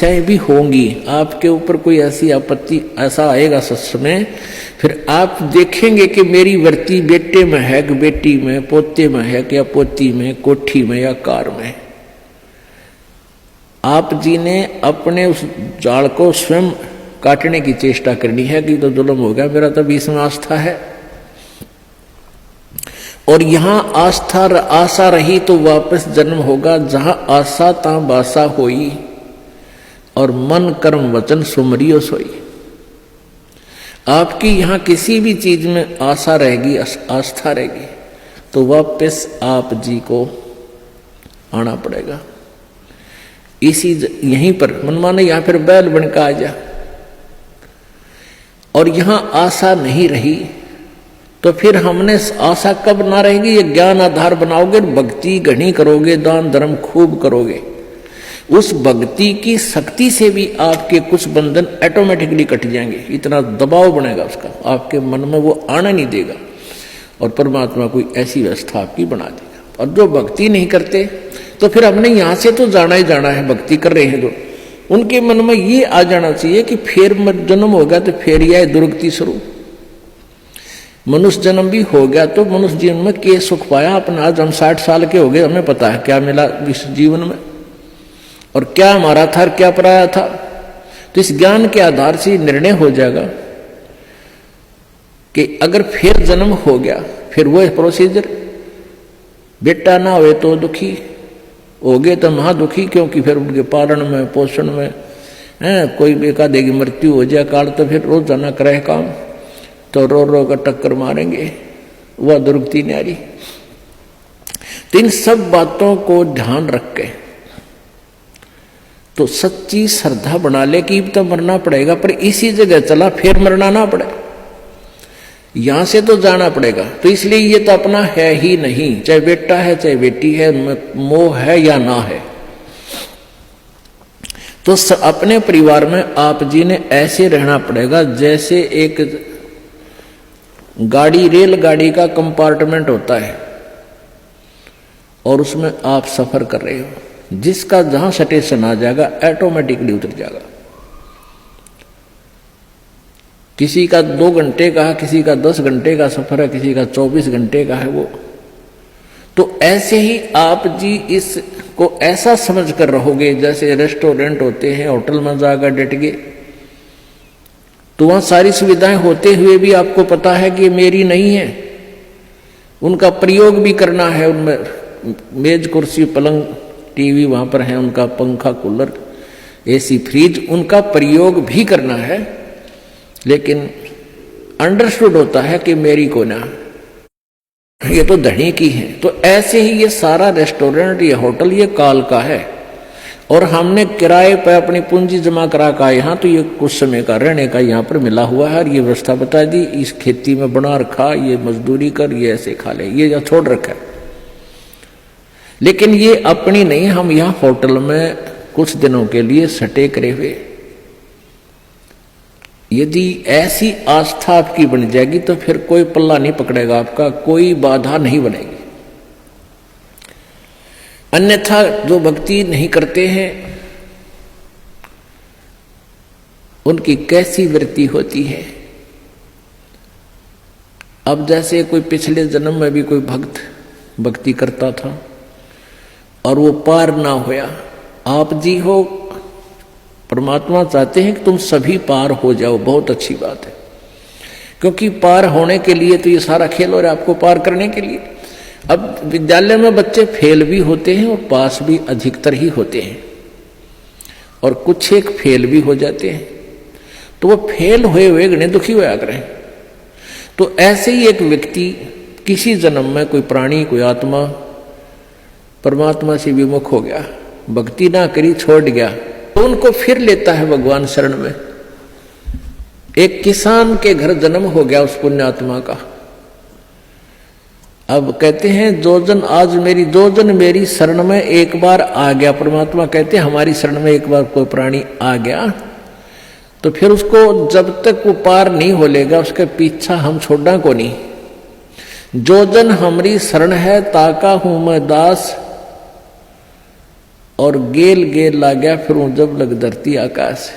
समस्याएं भी होंगी, आपके ऊपर कोई ऐसी आपत्ति ऐसा आएगा समय, फिर आप देखेंगे कि मेरी वृत्ति बेटे में है कि बेटी में, पोते में है कि या पोती में, कोठी में या कार में। आप जी ने अपने उस जाल को स्वयं काटने की चेष्टा करनी है कि तो जुल्म हो गया, मेरा तो इसमें आस्था है। और यहां आशा रही तो वापस जन्म होगा, जहां आशा ता बासा होई और मन कर्म वचन सुमरियो सोई। आपकी यहां किसी भी चीज में आशा रहेगी, आस्था रहेगी, तो वापस आप जी को आना पड़ेगा। इसी यहीं पर मन माने यहां फिर बैल बनकर आ जा, और यहां आशा नहीं रही तो फिर हमने आशा कब ना रहेगी, ये ज्ञान आधार बनाओगे, भक्ति घनी करोगे, दान धर्म खूब करोगे, उस भक्ति की शक्ति से भी आपके कुछ बंधन ऑटोमेटिकली कट जाएंगे। इतना दबाव बनेगा उसका, आपके मन में वो आना नहीं देगा, और परमात्मा कोई ऐसी व्यवस्था आपकी बना देगा। और जो भक्ति नहीं करते तो फिर हमने यहां से तो जाना ही जाना है, भक्ति कर रहे हैं जो, उनके मन में ये आ जाना चाहिए कि फिर जन्म होगा तो फिर यह दुर्गति शुरू। मनुष्य जन्म भी हो गया तो मनुष्य जीवन में क्या सुख पाया अपना। आज हम 60 साल के हो गए, हमें पता है क्या मिला इस जीवन में, और क्या हमारा था और क्या पराया था। तो इस ज्ञान के आधार से निर्णय हो जाएगा कि अगर फिर जन्म हो गया, फिर वो प्रोसीजर, बेटा ना हुए तो दुखी हो गए तो महा दुखी, क्योंकि फिर उनके पालन में पोषण में कोई बेका देगी मृत्यु हो जाए काल, तो फिर रोज जाना करे काम, तो रो रो कर टक्कर मारेंगे, वह दुर्गति न्यारी। तो इन सब बातों को ध्यान रख के तो सच्ची श्रद्धा बना ले कि तो मरना पड़ेगा, पर इसी जगह चला फिर मरना ना पड़े, यहां से तो जाना पड़ेगा। तो इसलिए ये तो अपना है ही नहीं, चाहे बेटा है चाहे बेटी है, मोह है या ना है। तो अपने परिवार में आप जी ने ऐसे रहना पड़ेगा जैसे एक गाड़ी, रेलगाड़ी का कंपार्टमेंट होता है और उसमें आप सफर कर रहे हो, जिसका जहां स्टेशन आ जाएगा ऑटोमेटिकली उतर जाएगा। किसी का 2 घंटे का है, किसी का 10 घंटे का सफर है, किसी का 24 घंटे का है वो। तो ऐसे ही आप जी इसको ऐसा समझ कर रहोगे जैसे रेस्टोरेंट होते हैं, होटल में जाकर डट गए, तो वहां सारी सुविधाएं होते हुए भी आपको पता है कि मेरी नहीं है, उनका प्रयोग भी करना है। उनमें मेज कुर्सी पलंग टीवी वहां पर है, उनका पंखा कूलर एसी फ्रिज, उनका प्रयोग भी करना है, लेकिन अंडरस्टूड होता है कि मेरी को ना, ये तो धनी की है। तो ऐसे ही ये सारा रेस्टोरेंट, ये होटल, ये काल का है, और हमने किराए पर अपनी पूंजी जमा करा का यहाँ, तो ये कुछ समय का रहने का यहाँ पर मिला हुआ है, और ये व्यवस्था बता दी, इस खेती में बना रखा, ये मजदूरी कर, ये ऐसे खा ले, ये छोड़ रखा है। लेकिन ये अपनी नहीं, हम यहाँ होटल में कुछ दिनों के लिए सटे करे हुए। यदि ऐसी आस्था आपकी बन जाएगी तो फिर कोई पल्ला नहीं पकड़ेगा आपका, कोई बाधा नहीं बनेगी। अन्यथा जो भक्ति नहीं करते हैं उनकी कैसी वृत्ति होती है। अब जैसे कोई पिछले जन्म में भी कोई भक्त भक्ति करता था और वो पार ना होया, आप जी हो, परमात्मा चाहते हैं कि तुम सभी पार हो जाओ, बहुत अच्छी बात है, क्योंकि पार होने के लिए तो ये सारा खेल हो रहा है आपको पार करने के लिए। अब विद्यालय में बच्चे फेल भी होते हैं और पास भी अधिकतर ही होते हैं, और कुछ एक फेल भी हो जाते हैं, तो वो फेल हुए हुए गणे दुखी हुआ करें। तो ऐसे ही एक व्यक्ति किसी जन्म में कोई प्राणी, कोई आत्मा परमात्मा से विमुख हो गया, भक्ति ना करी, छोड़ गया, तो उनको फिर लेता है भगवान शरण में। एक किसान के घर जन्म हो गया उस पुण्यात्मा का। अब कहते हैं जो जन मेरी शरण में एक बार आ गया, परमात्मा कहते हैं हमारी शरण में एक बार कोई प्राणी आ गया तो फिर उसको जब तक वो पार नहीं हो लेगा उसके पीछा हम छोड़ना को नहीं। जो जन हमारी शरण है ताका हूं मैं दास, और गेल गेल ला गया फिर जब लग धरती आकाश।